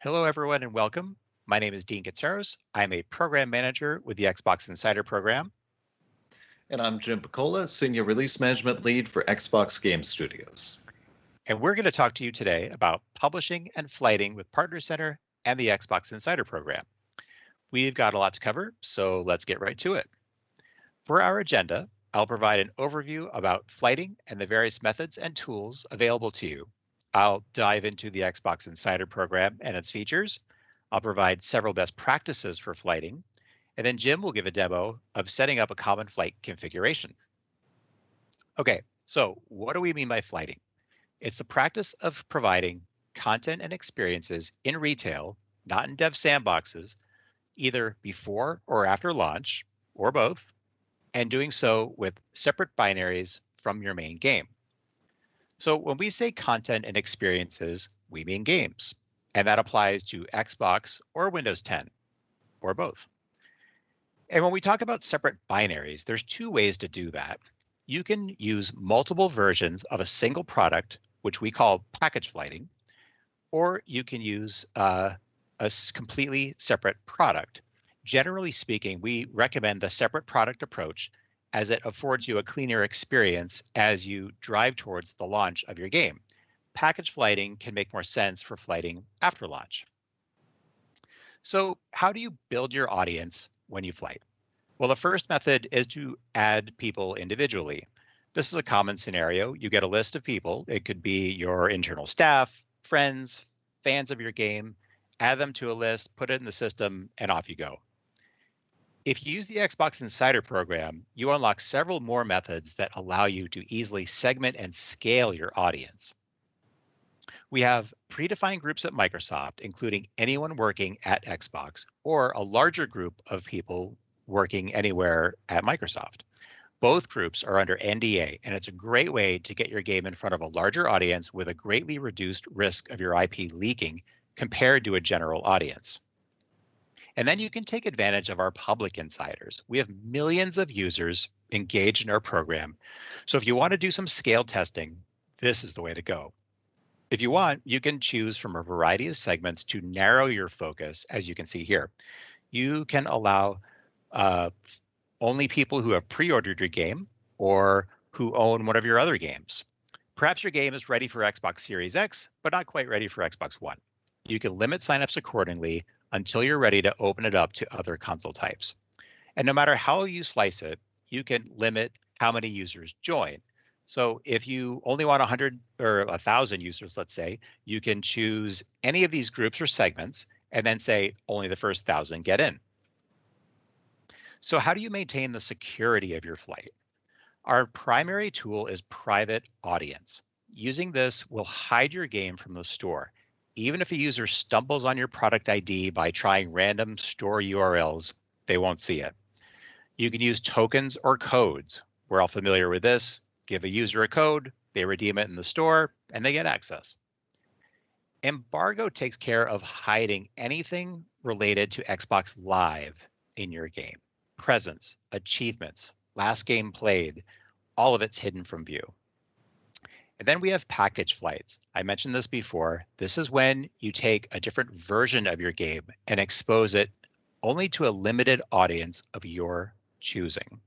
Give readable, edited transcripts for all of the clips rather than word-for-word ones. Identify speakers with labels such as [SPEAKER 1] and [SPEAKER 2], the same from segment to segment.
[SPEAKER 1] Hello, everyone, and welcome. My name is Dean Katsaros. I'm a program manager with the Xbox Insider program,
[SPEAKER 2] And I'm Jim Picola, Senior Release Management Lead for Xbox Game Studios.
[SPEAKER 1] and we're going to talk to you today about publishing and flighting with Partner Center and the Xbox Insider program. We've got a lot to cover, so let's get right to it. For our agenda, I'll provide an overview about flighting and the various methods and tools available to you. I'll dive into the Xbox Insider program and its features. I'll provide several best practices for flighting. And then Jim will give a demo of setting up a common flight configuration. Okay, so what do we mean by flighting? It's the practice of providing content and experiences in retail, not in dev sandboxes, either before or after launch, or both, and doing so with separate binaries from your main game. So when we say content and experiences, we mean games, and that applies to Xbox or Windows 10, or both. And when we talk about separate binaries, there's two ways to do that. You can use multiple versions of a single product, which we call package flighting, or you can use a completely separate product. Generally speaking, we recommend the separate product approach as it affords you a cleaner experience as you drive towards the launch of your game. Package flighting can make more sense for flighting after launch. So how do you build your audience when you flight? Well, the first method is to add people individually. This is a common scenario. You get a list of people. It could be your internal staff, friends, fans of your game, add them to a list, put it in the system, and off you go. If you use the Xbox Insider program, you unlock several more methods that allow you to easily segment and scale your audience. We have predefined groups at Microsoft, including anyone working at Xbox or a larger group of people working anywhere at Microsoft. Both groups are under NDA, and it's a great way to get your game in front of a larger audience with a greatly reduced risk of your IP leaking compared to a general audience. And then you can take advantage of our public insiders. We have millions of users engaged in our program. So if you want to do some scale testing, this is the way to go. If you want, you can choose from a variety of segments to narrow your focus, as you can see here. You can allow only people who have pre-ordered your game or who own one of your other games. Perhaps your game is ready for Xbox Series X, but not quite ready for Xbox One. You can limit signups accordingly until you're ready to open it up to other console types. And no matter how you slice it, you can limit how many users join. So if you only want 100 or 1,000 users, let's say, you can choose any of these groups or segments and then say only the first 1,000 get in. So how do you maintain the security of your flight? Our primary tool is private audience. Using this will hide your game from the store. Even if a user stumbles on your product ID by trying random store URLs, they won't see it. You can use tokens or codes. We're all familiar with this. Give a user a code, they redeem it in the store, and they get access. Embargo takes care of hiding anything related to Xbox Live in your game. Presents, achievements, last game played, all of it's hidden from view. And then we have package flights. I mentioned this before. This is when you take a different version of your game and expose it only to a limited audience of your choosing.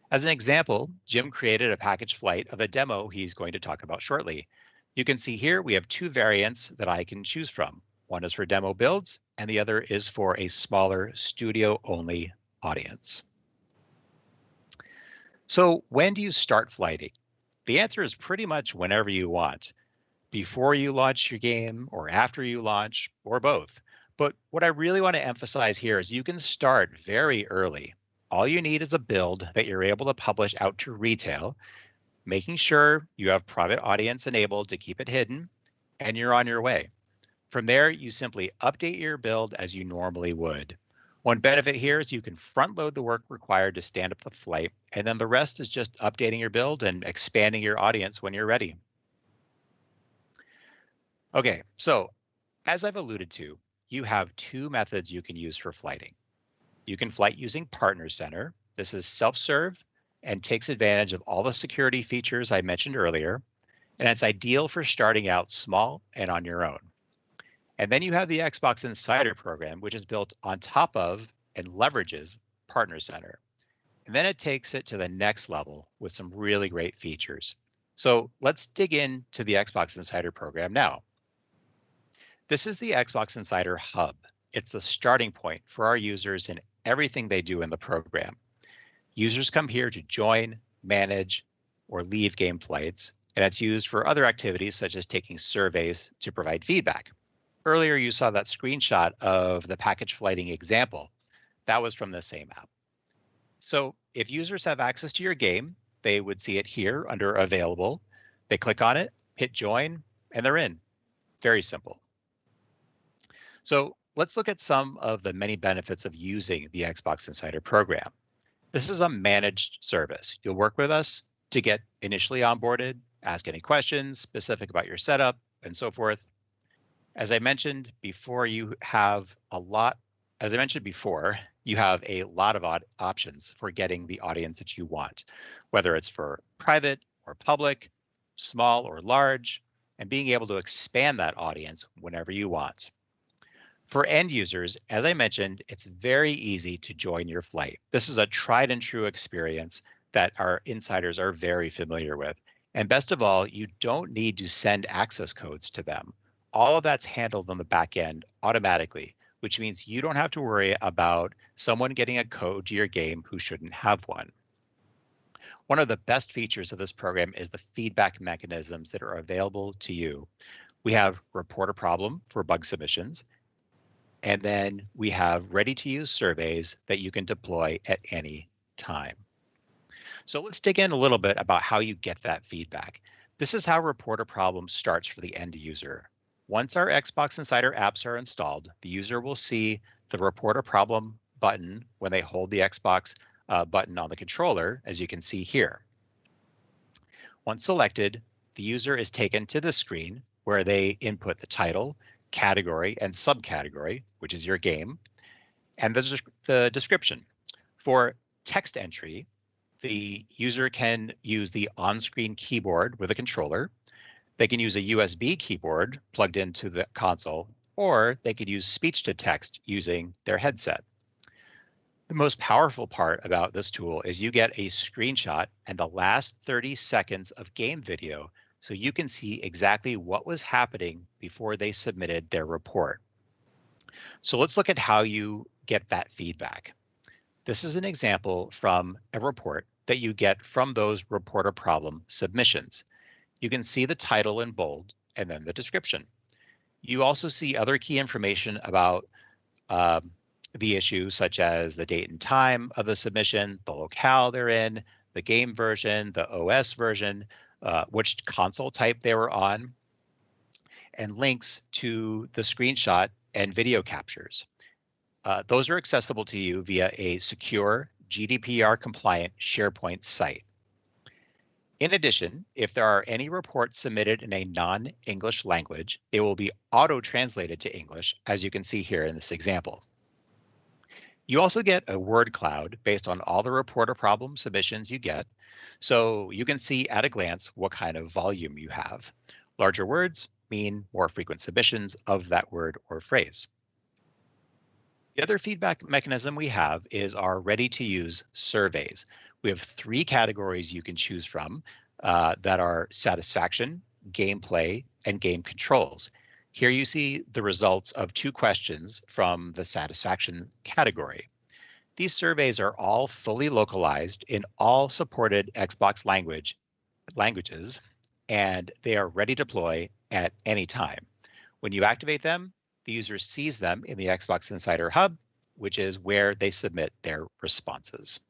[SPEAKER 1] As an example, Jim created a package flight of a demo he's going to talk about shortly. You can see here we have two variants that I can choose from. One is for demo builds, and the other is for a smaller studio-only audience. So when do you start flighting? The answer is pretty much whenever you want. Before you launch your game, or after you launch, or both. But what I really want to emphasize here is you can start very early. All you need is a build that you're able to publish out to retail, making sure you have private audience enabled to keep it hidden, and you're on your way. From there, you simply update your build as you normally would. One benefit here is you can front load the work required to stand up the flight, and then the rest is just updating your build and expanding your audience when you're ready. Okay, so as I've alluded to, you have two methods you can use for flighting. You can flight using Partner Center. This is self-serve and takes advantage of all the security features I mentioned earlier, and it's ideal for starting out small and on your own. And then you have the Xbox Insider program, which is built on top of and leverages Partner Center. And then it takes it to the next level with some really great features. So let's dig into the Xbox Insider program now. This is the Xbox Insider Hub. It's the starting point for our users in everything they do in the program. Users come here to join, manage, or leave game flights, and it's used for other activities such as taking surveys to provide feedback. Earlier, you saw that screenshot of the package flighting example. That was from the same app. So if users have access to your game, they would see it here under Available. They click on it, hit Join, and they're in. Very simple. So let's look at some of the many benefits of using the Xbox Insider program. This is a managed service. You'll work with us to get initially onboarded, ask any questions specific about your setup, and so forth. As I mentioned before, you have a lot of options for getting the audience that you want, whether it's for private or public, small or large, and being able to expand that audience whenever you want. For end users, as I mentioned, it's very easy to join your flight. This is a tried and true experience that our insiders are very familiar with. And best of all, you don't need to send access codes to them. All of that's handled on the back end automatically, which means you don't have to worry about someone getting a code to your game who shouldn't have one. One of the best features of this program is the feedback mechanisms that are available to you. We have report a problem for bug submissions, and then we have ready-to-use surveys that you can deploy at any time. So let's dig in a little bit about how you get that feedback. This is how report a problem starts for the end user. Once our Xbox Insider apps are installed, the user will see the report a problem button when they hold the Xbox button on the controller, as you can see here. Once selected, the user is taken to the screen where they input the title, category, and subcategory, which is your game, and the description. For text entry, the user can use the on-screen keyboard with a controller. They can use a USB keyboard plugged into the console, or they could use speech to text using their headset. The most powerful part about this tool is you get a screenshot and the last 30 seconds of game video, so you can see exactly what was happening before they submitted their report. So let's look at how you get that feedback. This is an example from a report that you get from those report a problem submissions. You can see the title in bold and then the description. You also see other key information about the issue, such as the date and time of the submission, the locale they're in, the game version, the OS version, which console type they were on, and links to the screenshot and video captures. Those are accessible to you via a secure GDPR compliant SharePoint site. In addition, if there are any reports submitted in a non-English language, they will be auto-translated to English, as you can see here in this example. You also get a word cloud based on all the report a problem submissions you get, so you can see at a glance what kind of volume you have. Larger words mean more frequent submissions of that word or phrase. The other feedback mechanism we have is our ready-to-use surveys. We have 3 categories you can choose from that are satisfaction, gameplay, and game controls. Here you see the results of 2 questions from the satisfaction category. These surveys are all fully localized in all supported Xbox languages, and they are ready to deploy at any time. When you activate them, the user sees them in the Xbox Insider Hub, which is where they submit their responses.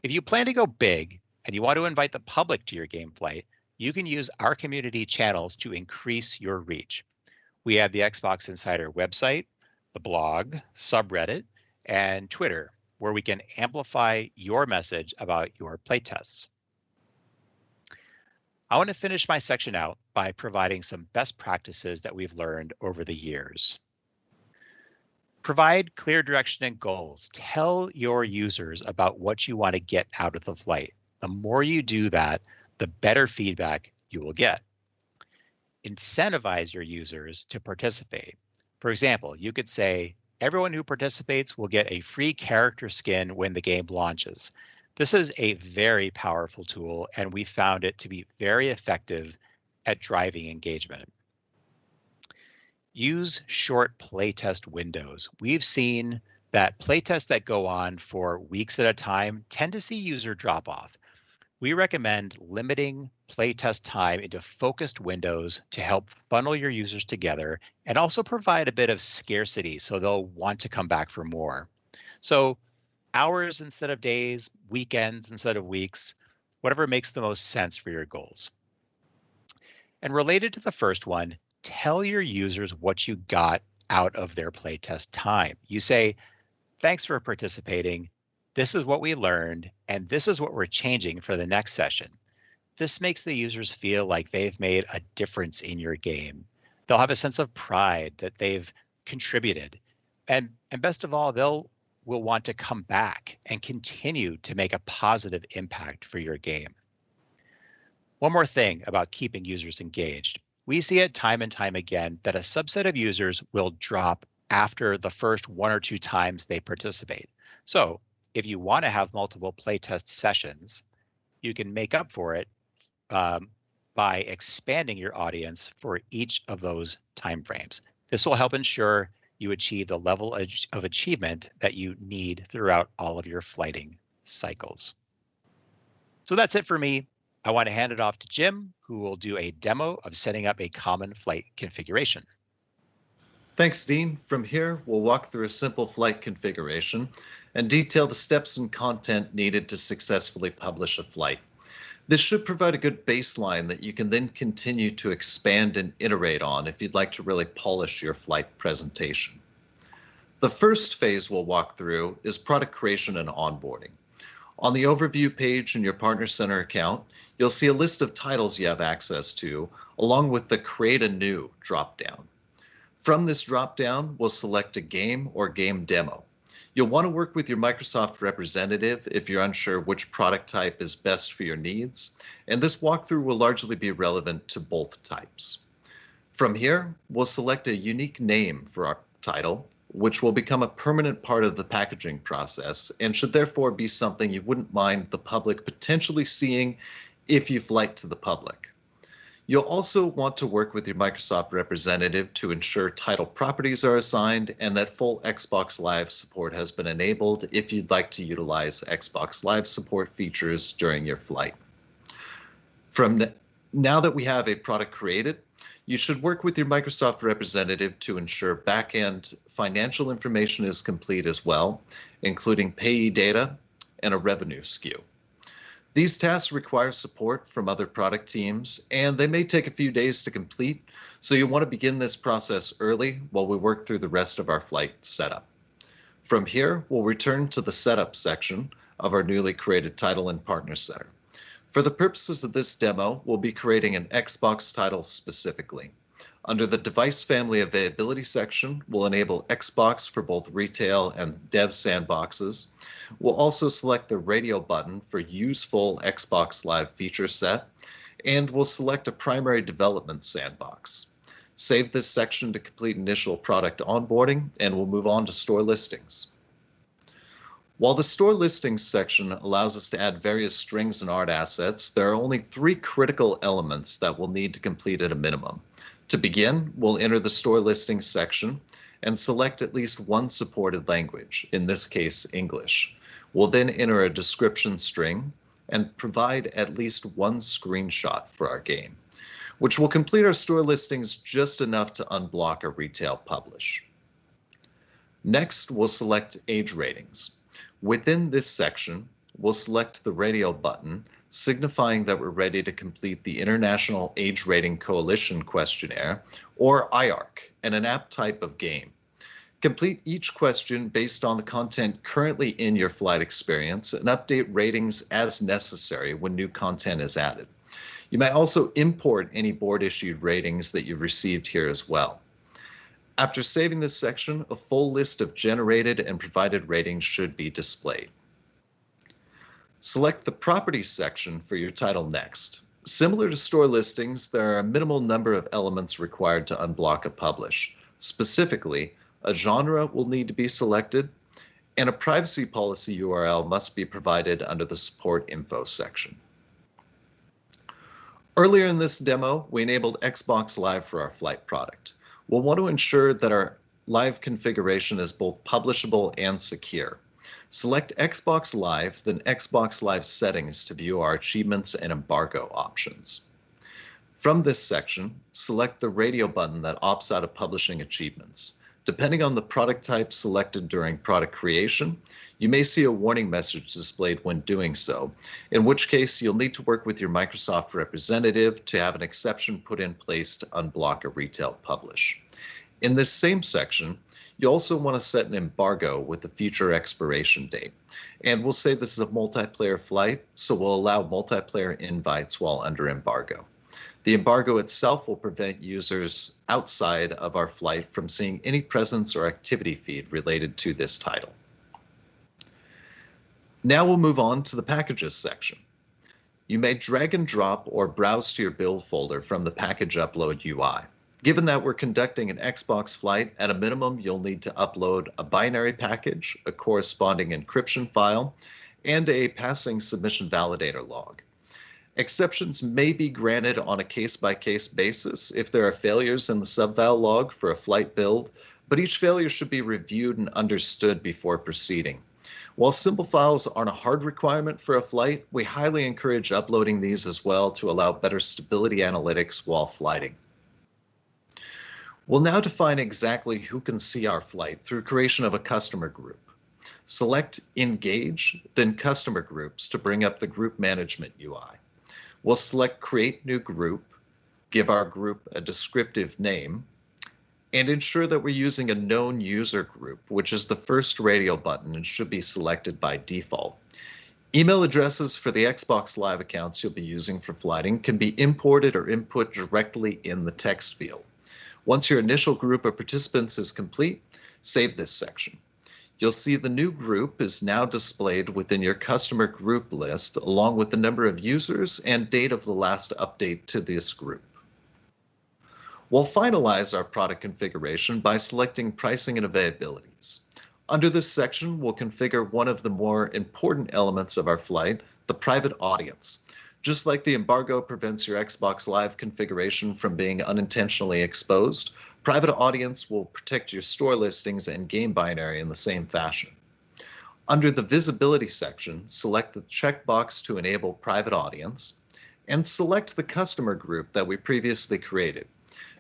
[SPEAKER 1] If you plan to go big and you want to invite the public to your gameplay, you can use our community channels to increase your reach. We have the Xbox Insider website, the blog, subreddit, and Twitter, where we can amplify your message about your playtests. I want to finish my section out by providing some best practices that we've learned over the years. Provide clear direction and goals. Tell your users about what you want to get out of the flight. The more you do that, the better feedback you will get. incentivize your users to participate. For example, you could say, everyone who participates will get a free character skin when the game launches. This is a very powerful tool, and we found it to be very effective at driving engagement. Use short playtest windows. We've seen that playtests that go on for weeks at a time tend to see user drop off. We recommend limiting playtest time into focused windows to help funnel your users together and also provide a bit of scarcity so they'll want to come back for more. So hours instead of days, weekends instead of weeks, whatever makes the most sense for your goals. And related to the first one, tell your users what you got out of their playtest time. You say, thanks for participating. This is what we learned, and this is what we're changing for the next session. This makes the users feel like they've made a difference in your game. They'll have a sense of pride that they've contributed. And best of all, will want to come back and continue to make a positive impact for your game. One more thing about keeping users engaged. We see it time and time again that a subset of users will drop after the first 1 or 2 times they participate. So if you want to have multiple playtest sessions, you can make up for it by expanding your audience for each of those timeframes. This will help ensure you achieve the level of achievement that you need throughout all of your flighting cycles. So that's it for me. I want to hand it off to Jim, who will do a demo of setting up a common flight configuration.
[SPEAKER 2] Thanks, Dean. From here, we'll walk through a simple flight configuration and detail the steps and content needed to successfully publish a flight. This should provide a good baseline that you can then continue to expand and iterate on if you'd like to really polish your flight presentation. The first phase we'll walk through is product creation and onboarding. On the overview page in your Partner Center account, you'll see a list of titles you have access to, along with the Create a New dropdown. From this dropdown, we'll select a game or game demo. You'll want to work with your Microsoft representative if you're unsure which product type is best for your needs, and this walkthrough will largely be relevant to both types. From here, we'll select a unique name for our title, which will become a permanent part of the packaging process and should therefore be something you wouldn't mind the public potentially seeing if you flight to the public. You'll also want to work with your Microsoft representative to ensure title properties are assigned and that full Xbox Live support has been enabled if you'd like to utilize Xbox Live support features during your flight. Now that we have a product created, you should work with your Microsoft representative to ensure back-end financial information is complete as well, including payee data and a revenue SKU. These tasks require support from other product teams, and they may take a few days to complete, so you'll want to begin this process early while we work through the rest of our flight setup. From here, we'll return to the setup section of our newly created title and Partner Center. For the purposes of this demo, we'll be creating an Xbox title specifically. Under the device family availability section, we'll enable Xbox for both retail and dev sandboxes. We'll also select the radio button for use full Xbox Live feature set, and we'll select a primary development sandbox. Save this section to complete initial product onboarding, and we'll move on to store listings. While the store listings section allows us to add various strings and art assets, there are only 3 critical elements that we'll need to complete at a minimum. To begin, we'll enter the store listings section and select at least one supported language, in this case, English. We'll then enter a description string and provide at least one screenshot for our game, which will complete our store listings just enough to unblock a retail publish. Next, we'll select age ratings. Within this section, we'll select the radio button, signifying that we're ready to complete the International Age Rating Coalition questionnaire, or IARC, and an app type of game. Complete each question based on the content currently in your flight experience and update ratings as necessary when new content is added. You may also import any board-issued ratings that you've received here as well. After saving this section, a full list of generated and provided ratings should be displayed. Select the Properties section for your title next. Similar to store listings, there are a minimal number of elements required to unblock a publish. Specifically, a genre will need to be selected, and a privacy policy URL must be provided under the support info section. Earlier in this demo, we enabled Xbox Live for our flight product. We'll want to ensure that our live configuration is both publishable and secure. Select Xbox Live, then Xbox Live Settings to view our achievements and embargo options. From this section, select the radio button that opts out of publishing achievements. Depending on the product type selected during product creation, you may see a warning message displayed when doing so, in which case you'll need to work with your Microsoft representative to have an exception put in place to unblock a retail publish. In this same section, you also want to set an embargo with a future expiration date. And we'll say this is a multiplayer flight, so we'll allow multiplayer invites while under embargo. The embargo itself will prevent users outside of our flight from seeing any presence or activity feed related to this title. Now we'll move on to the packages section. You may drag and drop or browse to your build folder from the package upload UI. Given that we're conducting an Xbox flight, at a minimum, you'll need to upload a binary package, a corresponding encryption file, and a passing submission validator log. Exceptions may be granted on a case-by-case basis if there are failures in the subval log for a flight build, but each failure should be reviewed and understood before proceeding. While simple files aren't a hard requirement for a flight, we highly encourage uploading these as well to allow better stability analytics while flighting. We'll now define exactly who can see our flight through creation of a customer group. Select Engage, then Customer Groups to bring up the Group Management UI. We'll select Create New Group, give our group a descriptive name, and ensure that we're using a known user group, which is the first radio button and should be selected by default. Email addresses for the Xbox Live accounts you'll be using for flighting can be imported or input directly in the text field. Once your initial group of participants is complete, save this section. You'll see the new group is now displayed within your customer group list, along with the number of users and date of the last update to this group. We'll finalize our product configuration by selecting pricing and availabilities. Under this section, we'll configure one of the more important elements of our flight, the private audience. Just like the embargo prevents your Xbox Live configuration from being unintentionally exposed, private audience will protect your store listings and game binary in the same fashion. Under the visibility section, select the checkbox to enable private audience and select the customer group that we previously created.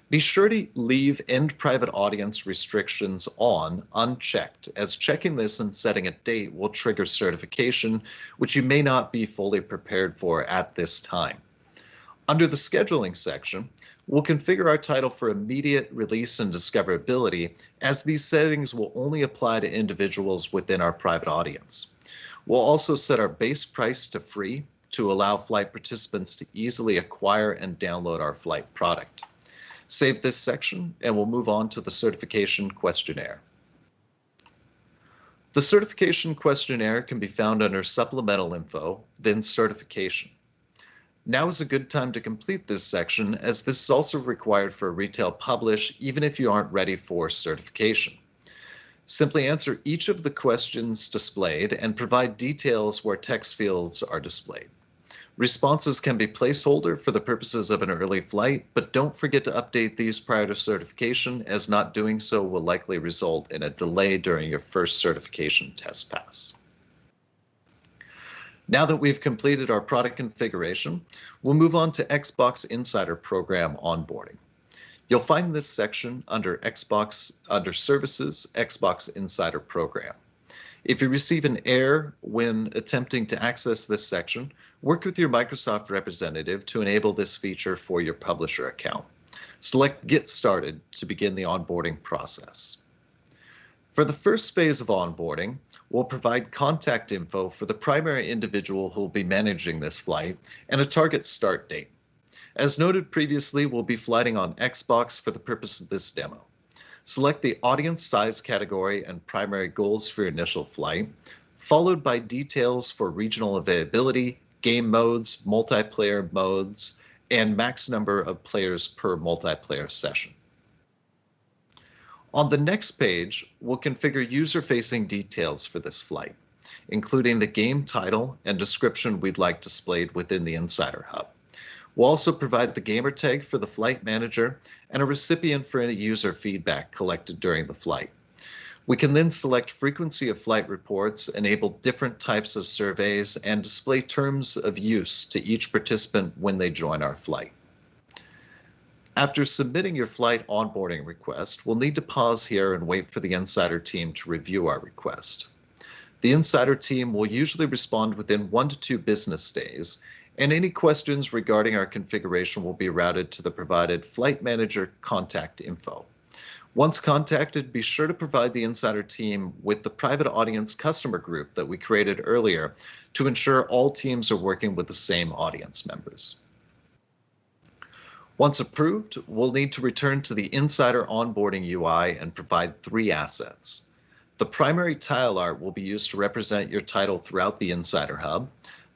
[SPEAKER 2] Be sure to leave End Private Audience restrictions on unchecked, as checking this and setting a date will trigger certification, which you may not be fully prepared for at this time. Under the scheduling section, we'll configure our title for immediate release and discoverability, as these settings will only apply to individuals within our private audience. We'll also set our base price to free to allow flight participants to easily acquire and download our flight product. Save this section and we'll move on to the certification questionnaire. The certification questionnaire can be found under supplemental info, then certification. Now is a good time to complete this section, as this is also required for a retail publish even if you aren't ready for certification. Simply answer each of the questions displayed and provide details where text fields are displayed. Responses can be placeholder for the purposes of an early flight, but don't forget to update these prior to certification, as not doing so will likely result in a delay during your first certification test pass. Now that we've completed our product configuration, we'll move on to Xbox Insider Program onboarding. You'll find this section under Services, Xbox Insider Program. If you receive an error when attempting to access this section, work with your Microsoft representative to enable this feature for your publisher account. Select Get Started to begin the onboarding process. For the first phase of onboarding, we'll provide contact info for the primary individual who will be managing this flight and a target start date. As noted previously, we'll be flighting on Xbox for the purpose of this demo. Select the audience size category and primary goals for your initial flight, followed by details for regional availability, game modes, multiplayer modes, and max number of players per multiplayer session. On the next page, we'll configure user-facing details for this flight, including the game title and description we'd like displayed within the Insider Hub. We'll also provide the gamer tag for the flight manager and a recipient for any user feedback collected during the flight. We can then select frequency of flight reports, enable different types of surveys, and display terms of use to each participant when they join our flight. After submitting your flight onboarding request, we'll need to pause here and wait for the Insider team to review our request. The Insider team will usually respond within 1 to 2 business days, and any questions regarding our configuration will be routed to the provided Flight Manager contact info. Once contacted, be sure to provide the Insider team with the private audience customer group that we created earlier to ensure all teams are working with the same audience members. Once approved, we'll need to return to the Insider onboarding UI and provide 3 assets. The primary tile art will be used to represent your title throughout the Insider Hub.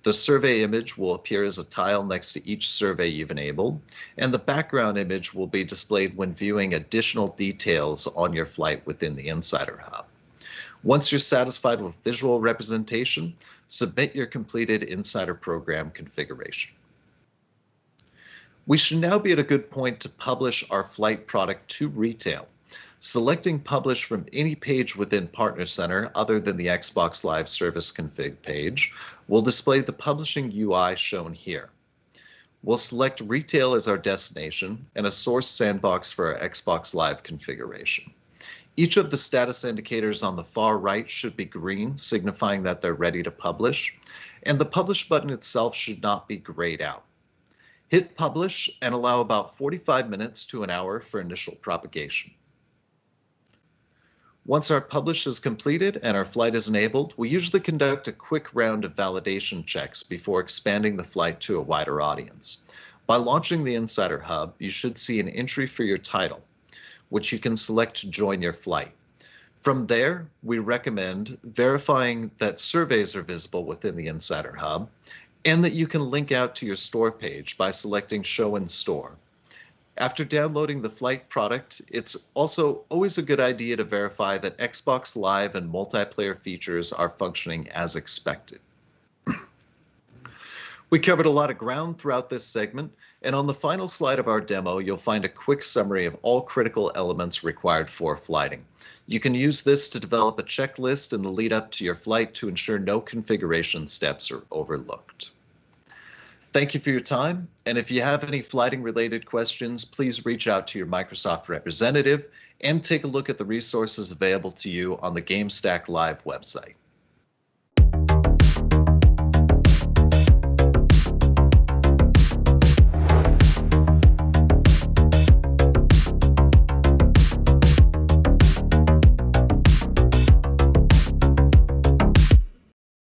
[SPEAKER 2] The survey image will appear as a tile next to each survey you've enabled, and the background image will be displayed when viewing additional details on your flight within the Insider Hub. Once you're satisfied with visual representation, submit your completed Insider program configuration. We should now be at a good point to publish our flight product to retail. Selecting Publish from any page within Partner Center other than the Xbox Live Service config page will display the publishing UI shown here. We'll select Retail as our destination and a source sandbox for our Xbox Live configuration. Each of the status indicators on the far right should be green, signifying that they're ready to publish, and the Publish button itself should not be grayed out. Hit Publish and allow about 45 minutes to an hour for initial propagation. Once our publish is completed and our flight is enabled, we usually conduct a quick round of validation checks before expanding the flight to a wider audience. By launching the Insider Hub, you should see an entry for your title, which you can select to join your flight. From there, we recommend verifying that surveys are visible within the Insider Hub and that you can link out to your store page by selecting Show in Store. After downloading the flight product, it's also always a good idea to verify that Xbox Live and multiplayer features are functioning as expected. We covered a lot of ground throughout this segment, and on the final slide of our demo, you'll find a quick summary of all critical elements required for flighting. You can use this to develop a checklist in the lead up to your flight to ensure no configuration steps are overlooked. Thank you for your time, and if you have any flighting-related questions, please reach out to your Microsoft representative and take a look at the resources available to you on the GameStack Live website.